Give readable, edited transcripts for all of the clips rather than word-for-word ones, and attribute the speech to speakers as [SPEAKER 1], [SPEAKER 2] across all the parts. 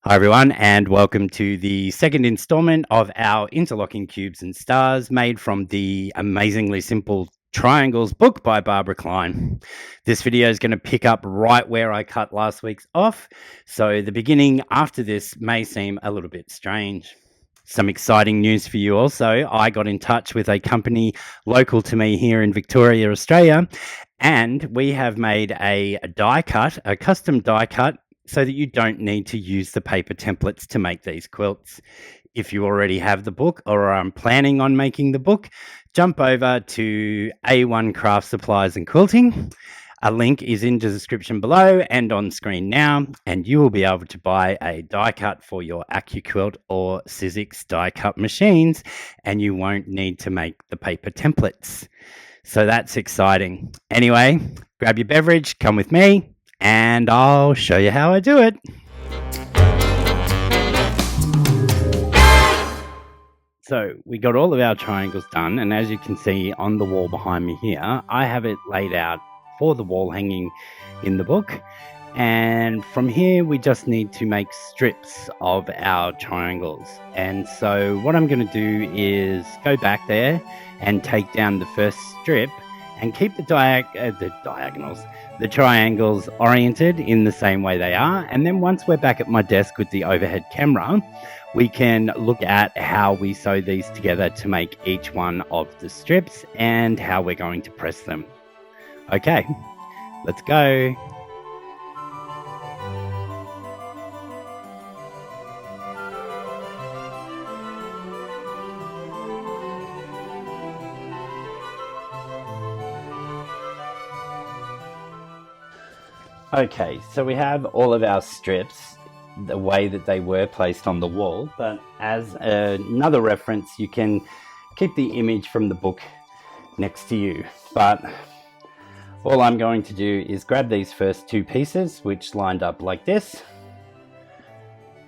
[SPEAKER 1] Hi everyone, and welcome to the second installment of our Interlocking Cubes and Stars made from the Amazingly Simple Triangles book by Barbara Cline. This video is going to pick up right where I cut last week's off, so the beginning after this may seem a little bit strange. Some exciting news for you also. I got in touch with a company local to me here in Victoria, Australia, and we have made a die cut, a custom die cut, so that you don't need to use the paper templates to make these quilts. If you already have the book or are planning on making the book, jump over to A1 Craft Supplies and Quilting. A link is in the description below and on screen now, and you will be able to buy a die cut for your Accuquilt or Sizzix die cut machines, and you won't need to make the paper templates. So that's exciting. Anyway, grab your beverage, come with me, and I'll show you how I do it. So we got all of our triangles done, and as you can see on the wall behind me here, I have it laid out for the wall hanging in the book. And from here we just need to make strips of our triangles. And so what I'm going to do is go back there and take down the first strip and keep the triangles oriented in the same way they are. And then once we're back at my desk with the overhead camera, we can look at how we sew these together to make each one of the strips and how we're going to press them. Okay, let's go. Okay, so we have all of our strips the way that they were placed on the wall, but as another reference, you can keep the image from the book next to you. But all I'm going to do is grab these first two pieces, which lined up like this.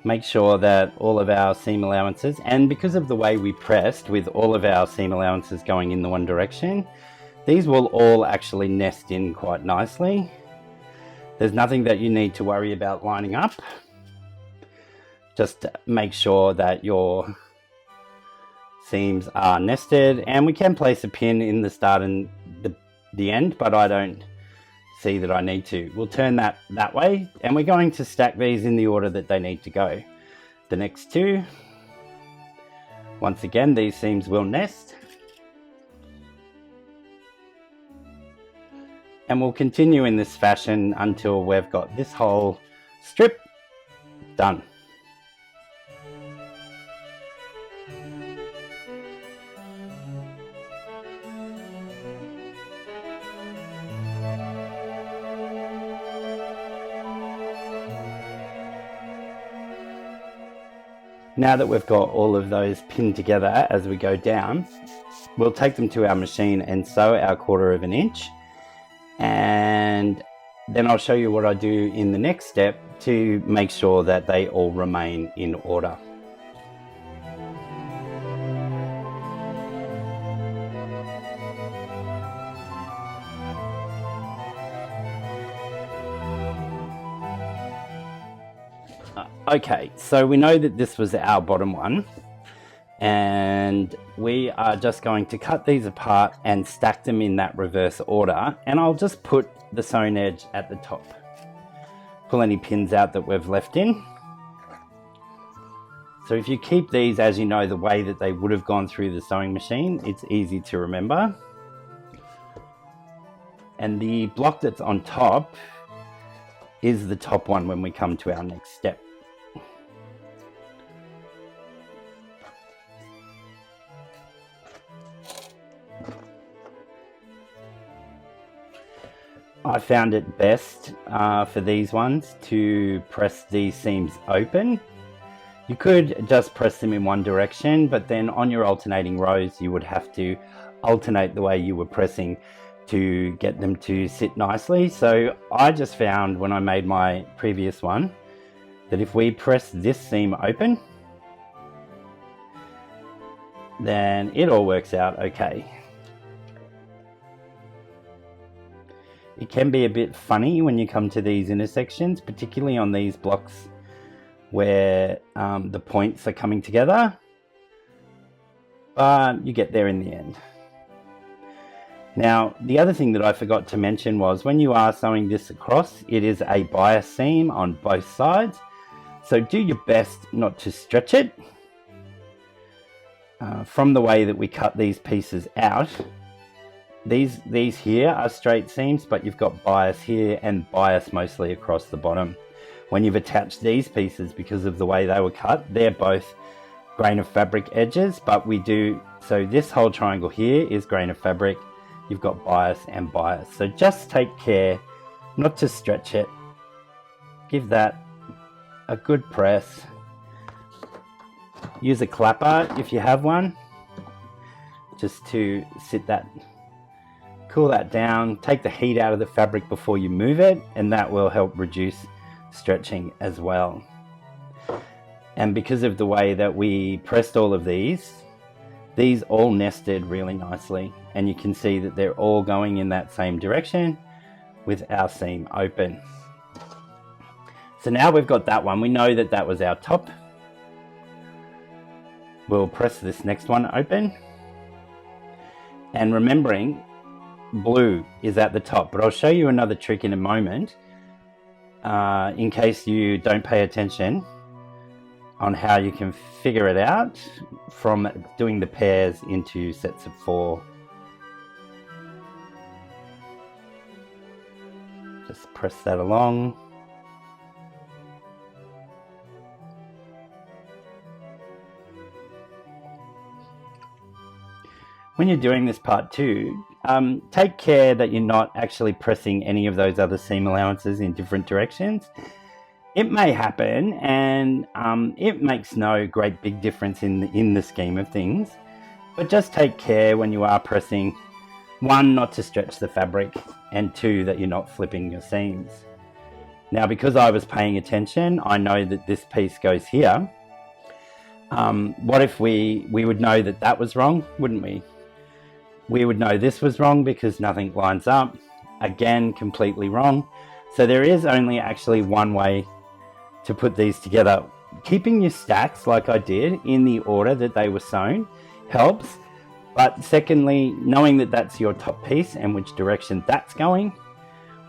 [SPEAKER 1] Make sure that all of our seam allowances, and because of the way we pressed with all of our seam allowances going in the one direction, these will all actually nest in quite nicely. There's nothing that you need to worry about lining up. Just make sure that your seams are nested, and we can place a pin in the start and the end, but I don't see that I need to. We'll turn that way, and we're going to stack these in the order that they need to go. The next two, once again, these seams will nest. And we'll continue in this fashion until we've got this whole strip done. Now that we've got all of those pinned together as we go down, we'll take them to our machine and sew our 1/4 inch. And then I'll show you what I do in the next step to make sure that they all remain in order. Okay, so we know that this was our bottom one, and we are just going to cut these apart and stack them in that reverse order, and I'll just put the sewn edge at the top. Pull any pins out that we've left in. So if you keep these, as you know, the way that they would have gone through the sewing machine, it's easy to remember. And the block that's on top is the top one when we come to our next step. I found it best for these ones to press these seams open. You could just press them in one direction, but then on your alternating rows you would have to alternate the way you were pressing to get them to sit nicely. So I just found when I made my previous one that if we press this seam open, then it all works out okay. It can be a bit funny when you come to these intersections, particularly on these blocks where the points are coming together, but you get there in the end. Now, the other thing that I forgot to mention was when you are sewing this across, it is a bias seam on both sides. So do your best not to stretch it. From the way that we cut these pieces out, these here are straight seams, but you've got bias here and bias mostly across the bottom. When you've attached these pieces, because of the way they were cut, they're both grain of fabric edges, but we do, so this whole triangle here is grain of fabric. You've got bias and bias. So just take care not to stretch it. Give that a good press. Use a clapper if you have one, just to cool that down. Take the heat out of the fabric before you move it, and that will help reduce stretching as well. And because of the way that we pressed all of these all nested really nicely, and you can see that they're all going in that same direction with our seam open. So now we've got that one. We know that that was our top. We'll press this next one open. And remembering, blue is at the top, but I'll show you another trick in a moment in case you don't pay attention on how you can figure it out from doing the pairs into sets of 4. Just press that along. When you're doing this part 2, take care that you're not actually pressing any of those other seam allowances in different directions. It may happen, and it makes no great big difference in the scheme of things, but just take care when you are pressing, 1, not to stretch the fabric, and 2, that you're not flipping your seams. Now, because I was paying attention, I know that this piece goes here. What if we would know that that was wrong, wouldn't we? We would know this was wrong because nothing lines up. Again, completely wrong. So there is only actually one way to put these together. Keeping your stacks like I did in the order that they were sewn helps. But secondly, knowing that that's your top piece and which direction that's going,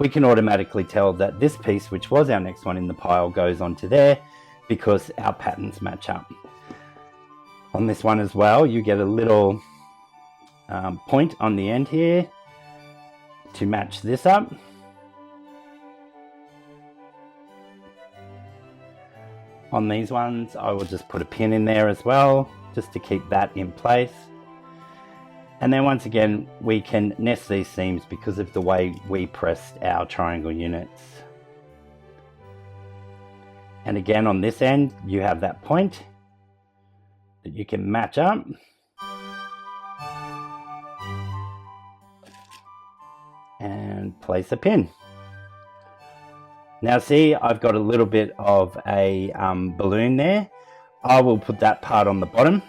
[SPEAKER 1] we can automatically tell that this piece, which was our next one in the pile, goes onto there because our patterns match up. On this one as well, you get a little point on the end here to match this up. On these ones, I will just put a pin in there as well, just to keep that in place. And then once again, we can nest these seams because of the way we pressed our triangle units. And again, on this end, you have that point that you can match up. And place a pin. Now see, I've got a little bit of a balloon there. I will put that part on the bottom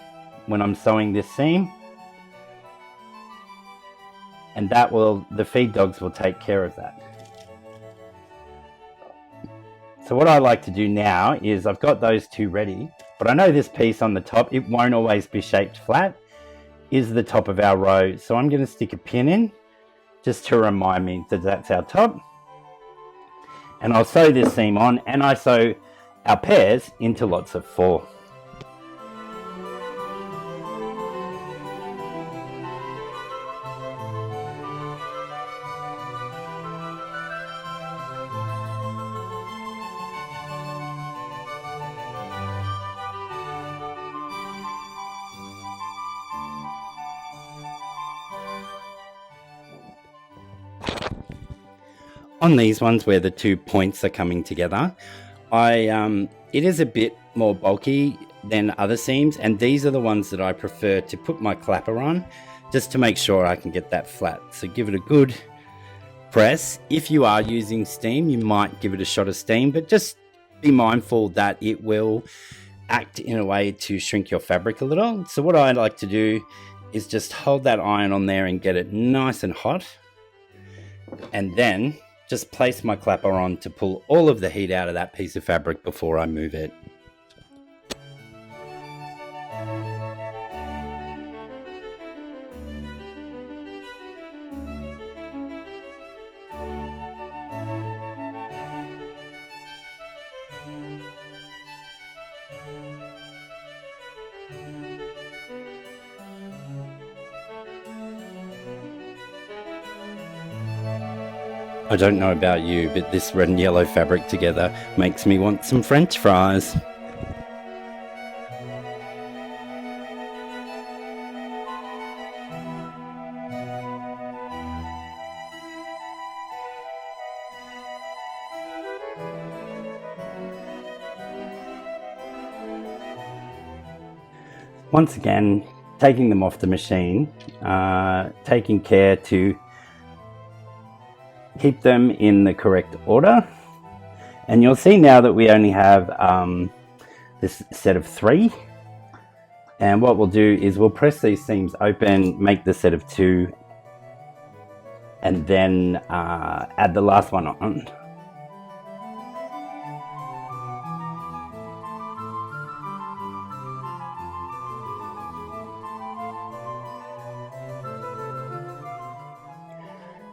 [SPEAKER 1] when I'm sewing this seam. And that will, the feed dogs will take care of that. So what I like to do now is I've got those 2 ready, but I know this piece on the top, it won't always be shaped flat, is the top of our row. So I'm going to stick a pin in just to remind me that that's our top. And I'll sew this seam on, and I sew our pairs into lots of 4. On these ones where the 2 points are coming together, it is a bit more bulky than other seams, and these are the ones that I prefer to put my clapper on just to make sure I can get that flat. So give it a good press. If you are using steam, you might give it a shot of steam, but just be mindful that it will act in a way to shrink your fabric a little. So what I like to do is just hold that iron on there and get it nice and hot, and then just place my clapper on to pull all of the heat out of that piece of fabric before I move it. I don't know about you, but this red and yellow fabric together makes me want some French fries. Once again, taking them off the machine, taking care to keep them in the correct order. And you'll see now that we only have this set of 3. And what we'll do is we'll press these seams open, make the set of 2, and then add the last one on.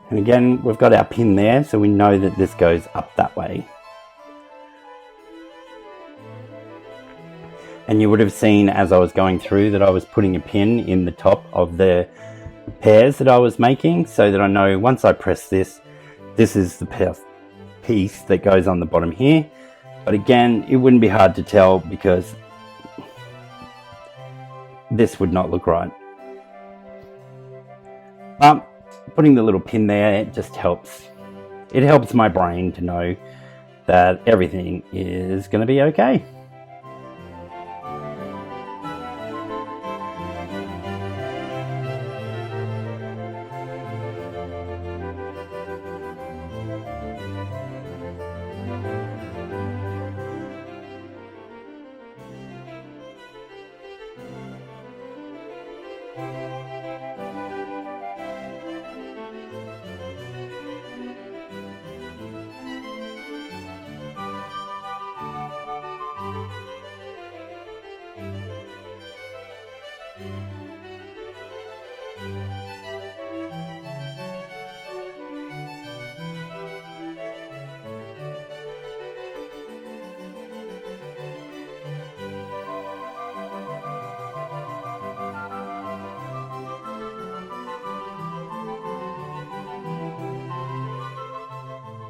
[SPEAKER 1] And again, we've got our pin there, so we know that this goes up that way. And you would have seen as I was going through that I was putting a pin in the top of the pairs that I was making, so that I know once I press this, this is the piece that goes on the bottom here. But again, it wouldn't be hard to tell because this would not look right. But putting the little pin there, it just helps. It helps my brain to know that everything is going to be okay.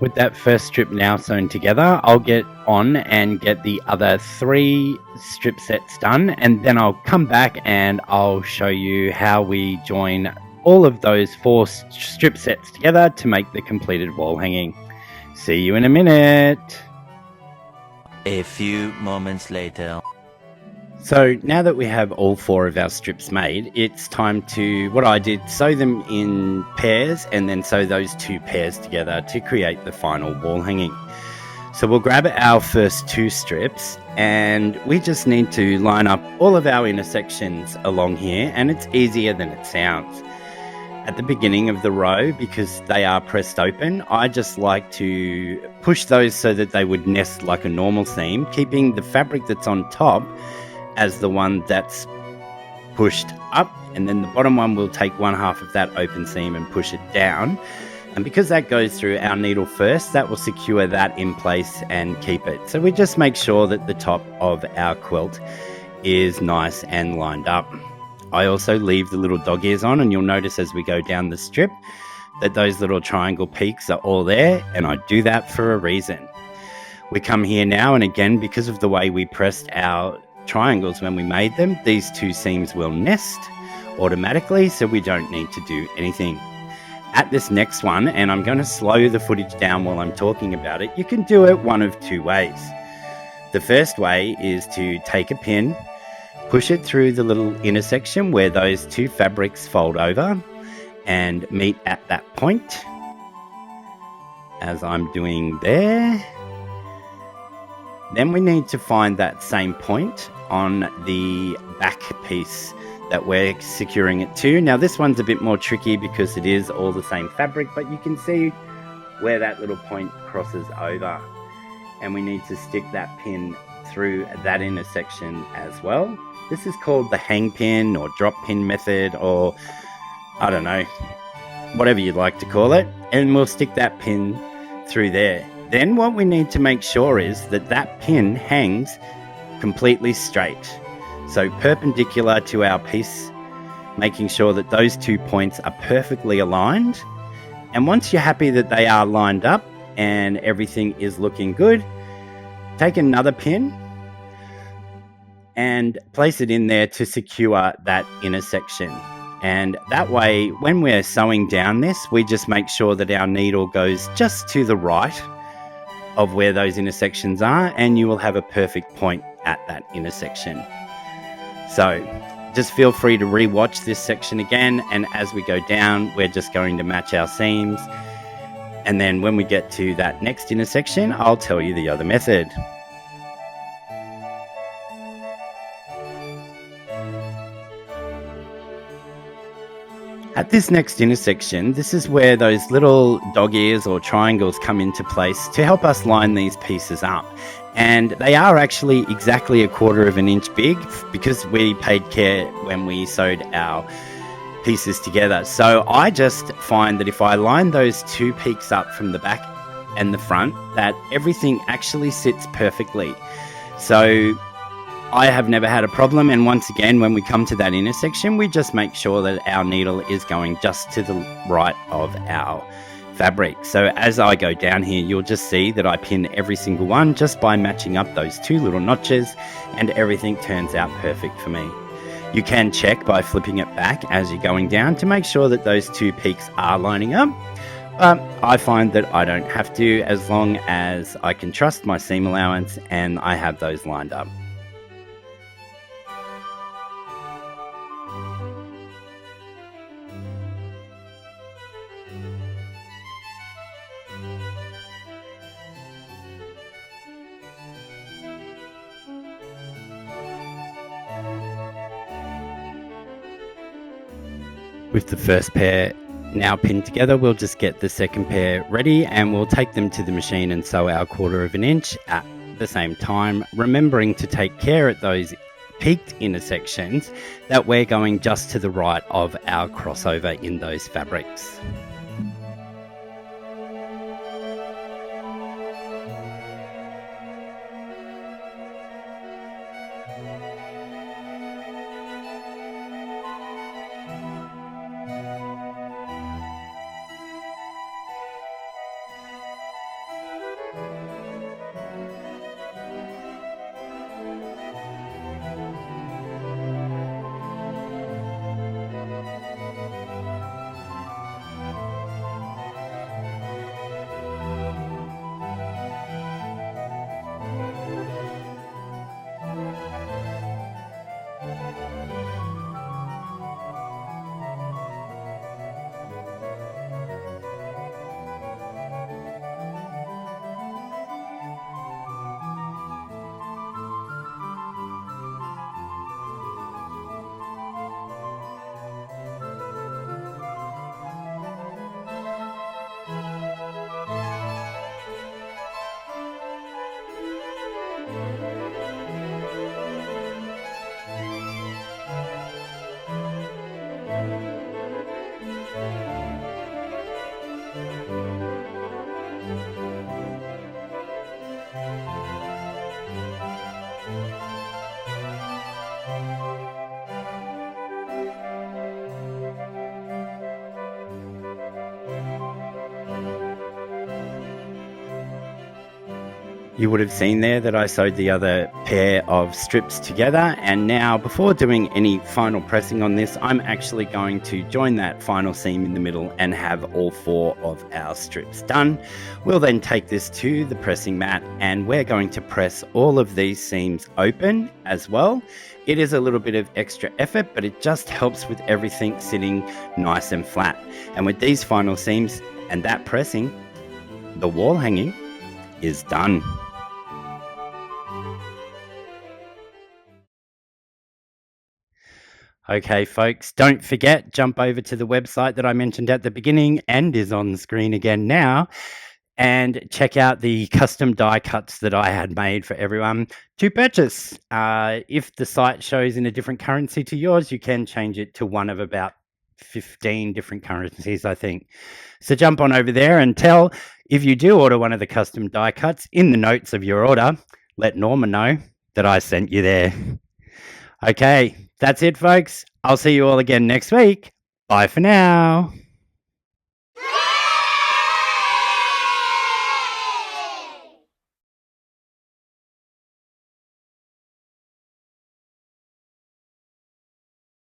[SPEAKER 1] With that first strip now sewn together, I'll get on and get the other 3 strip sets done, and then I'll come back and I'll show you how we join all of those 4 strip sets together to make the completed wall hanging. See you in a minute.
[SPEAKER 2] A few moments later.
[SPEAKER 1] So now that we have all 4 of our strips made, it's time to, what I did, sew them in pairs and then sew those 2 pairs together to create the final wall hanging. So we'll grab our first 2 strips and we just need to line up all of our intersections along here, and it's easier than it sounds. At the beginning of the row, because they are pressed open, I just like to push those so that they would nest like a normal seam, keeping the fabric that's on top as the one that's pushed up, and then the bottom one will take 1/2 of that open seam and push it down. And because that goes through our needle first, that will secure that in place and keep it. So we just make sure that the top of our quilt is nice and lined up. I also leave the little dog ears on, and you'll notice as we go down the strip that those little triangle peaks are all there, and I do that for a reason. We come here now, and again, because of the way we pressed our triangles when we made them, these 2 seams will nest automatically, so we don't need to do anything. At this next one, and I'm going to slow the footage down while I'm talking about it, you can do it one of 2 ways. The first way is to take a pin, push it through the little intersection where those 2 fabrics fold over and meet at that point, as I'm doing there. Then we need to find that same point on the back piece that we're securing it to. Now this one's a bit more tricky because it is all the same fabric, but you can see where that little point crosses over, and we need to stick that pin through that intersection as well. This is called the hang pin or drop pin method, or I don't know, whatever you'd like to call it. And we'll stick that pin through there. Then what we need to make sure is that that pin hangs completely straight. So perpendicular to our piece, making sure that those 2 points are perfectly aligned. And once you're happy that they are lined up and everything is looking good, take another pin and place it in there to secure that intersection. And that way, when we're sewing down this, we just make sure that our needle goes just to the right of where those intersections are, and you will have a perfect point at that intersection. So just feel free to re-watch this section again, and as we go down, we're just going to match our seams. And then when we get to that next intersection, I'll tell you the other method. At this next intersection, this is where those little dog ears or triangles come into place to help us line these pieces up. And they are actually exactly 1/4 of an inch big because we paid care when we sewed our pieces together. So I just find that if I line those 2 peaks up from the back and the front, that everything actually sits perfectly. So I have never had a problem, and once again, when we come to that intersection, we just make sure that our needle is going just to the right of our fabric. So as I go down here, you'll just see that I pin every single one just by matching up those 2 little notches, and everything turns out perfect for me. You can check by flipping it back as you're going down to make sure that those 2 peaks are lining up. But I find that I don't have to, as long as I can trust my seam allowance and I have those lined up. With the first pair now pinned together, we'll just get the second pair ready, and we'll take them to the machine and sew our 1/4 of an inch at the same time, remembering to take care at those peaked intersections that we're going just to the right of our crossover in those fabrics. You would have seen there that I sewed the other pair of strips together, and now before doing any final pressing on this, I'm actually going to join that final seam in the middle and have all 4 of our strips done. We'll then take this to the pressing mat, and we're going to press all of these seams open as well. It is a little bit of extra effort, but it just helps with everything sitting nice and flat. And with these final seams and that pressing, the wall hanging is done. Okay, folks, don't forget, jump over to the website that I mentioned at the beginning and is on the screen again now, and check out the custom die cuts that I had made for everyone to purchase. If the site shows in a different currency to yours, you can change it to one of about 15 different currencies, I think. So jump on over there and tell if you do order one of the custom die cuts in the notes of your order, let Norma know that I sent you there. Okay, that's it, folks. I'll see you all again next week. Bye for now.